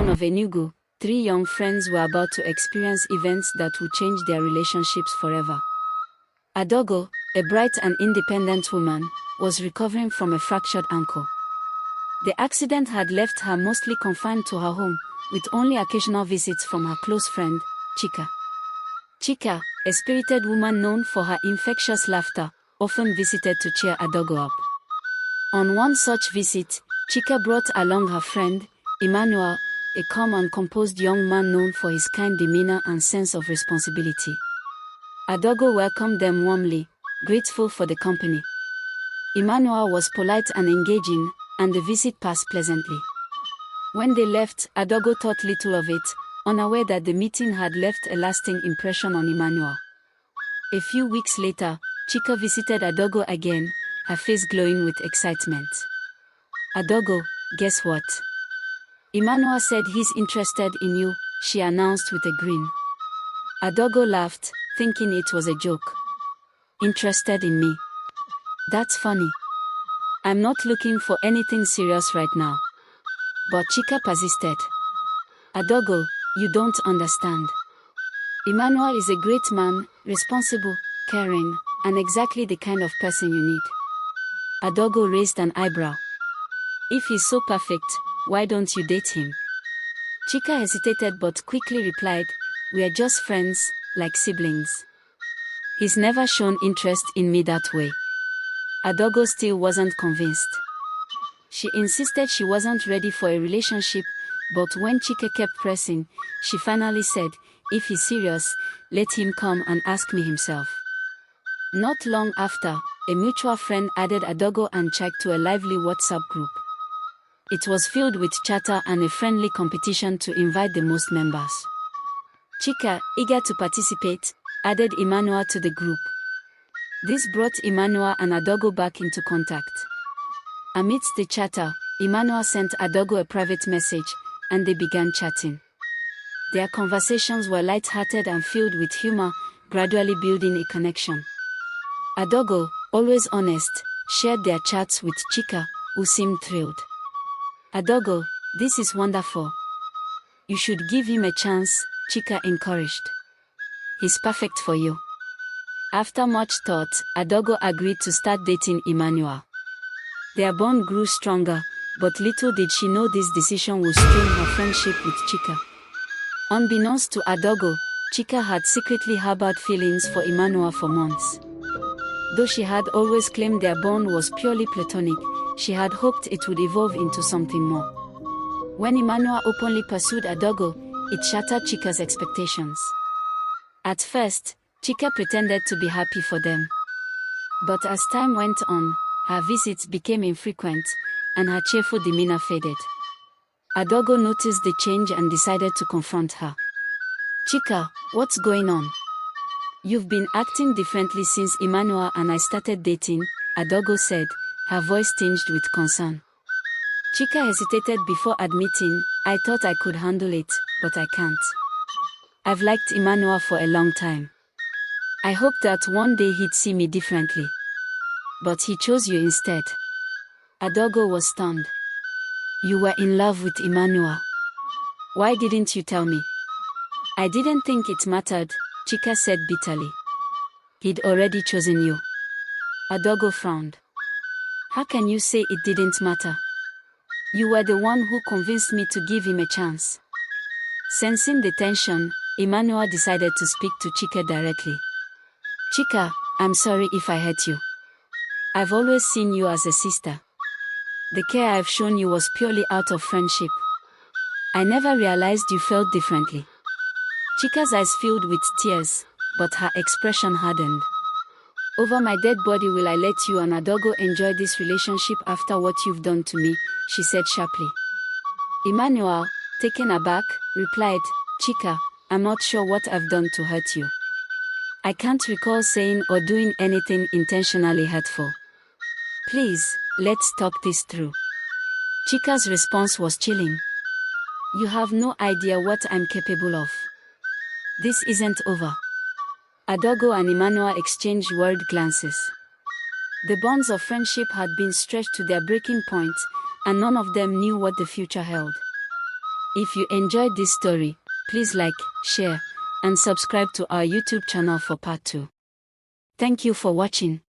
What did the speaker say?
town of Enugu, three young friends were about to experience events that would change their relationships forever. Adogo, a bright and independent woman, was recovering from a fractured ankle. The accident had left her mostly confined to her home, with only occasional visits from her close friend, Chika. Chika, a spirited woman known for her infectious laughter, often visited to cheer Adogo up. On one such visit, Chika brought along her friend, Emmanuel, a calm and composed young man known for his kind demeanor and sense of responsibility. Adogo welcomed them warmly, grateful for the company. Emmanuel was polite and engaging, and the visit passed pleasantly. When they left, Adogo thought little of it, unaware that the meeting had left a lasting impression on Emmanuel. A few weeks later, Chika visited Adogo again, her face glowing with excitement. "Adogo, guess what? Emmanuel said he's interested in you," she announced with a grin. Adogo laughed, thinking it was a joke. "Interested in me? That's funny. I'm not looking for anything serious right now." But Chika persisted. "Adogo, you don't understand. Emmanuel is a great man, responsible, caring, and exactly the kind of person you need." Adogo raised an eyebrow. "If he's so perfect, why don't you date him?" Chika hesitated but quickly replied, "We are just friends, like siblings. He's never shown interest in me that way." Adogo still wasn't convinced. She insisted she wasn't ready for a relationship, but when Chika kept pressing, she finally said, "If he's serious, let him come and ask me himself." Not long after, a mutual friend added Adogo and Chike to a lively WhatsApp group. It was filled with chatter and a friendly competition to invite the most members. Chika, eager to participate, added Emmanuel to the group. This brought Emmanuel and Adogo back into contact. Amidst the chatter, Emmanuel sent Adogo a private message, and they began chatting. Their conversations were light-hearted and filled with humor, gradually building a connection. Adogo, always honest, shared their chats with Chika, who seemed thrilled. "Adogo, this is wonderful. You should give him a chance," Chika encouraged. "He's perfect for you." After much thought, Adogo agreed to start dating Emmanuel. Their bond grew stronger, but little did she know this decision would strain her friendship with Chika. Unbeknownst to Adogo, Chika had secretly harbored feelings for Emmanuel for months. Though she had always claimed their bond was purely platonic, she had hoped it would evolve into something more. When Emmanuel openly pursued Adogo, it shattered Chika's expectations. At first, Chika pretended to be happy for them. But as time went on, her visits became infrequent, and her cheerful demeanor faded. Adogo noticed the change and decided to confront her. "Chika, what's going on? You've been acting differently since Emmanuel and I started dating," Adogo said, her voice tinged with concern. Chika hesitated before admitting, "I thought I could handle it, but I can't. I've liked Emmanuel for a long time. I hoped that one day he'd see me differently. But he chose you instead." Adogo was stunned. "You were in love with Emmanuel. Why didn't you tell me?" "I didn't think it mattered," Chika said bitterly. "He'd already chosen you." Adogo frowned. "How can you say it didn't matter? You were the one who convinced me to give him a chance." Sensing the tension, Emmanuel decided to speak to Chika directly. "Chika, I'm sorry if I hurt you. I've always seen you as a sister. The care I've shown you was purely out of friendship. I never realized you felt differently." Chika's eyes filled with tears, but her expression hardened. "Over my dead body will I let you and Adogo enjoy this relationship after what you've done to me," she said sharply. Emmanuel, taken aback, replied, "Chika, I'm not sure what I've done to hurt you. I can't recall saying or doing anything intentionally hurtful. Please, let's talk this through." Chika's response was chilling. "You have no idea what I'm capable of. This isn't over." Adogo and Emmanuel exchanged worried glances. The bonds of friendship had been stretched to their breaking point, and none of them knew what the future held. If you enjoyed this story, please like, share, and subscribe to our YouTube channel for part 2. Thank you for watching.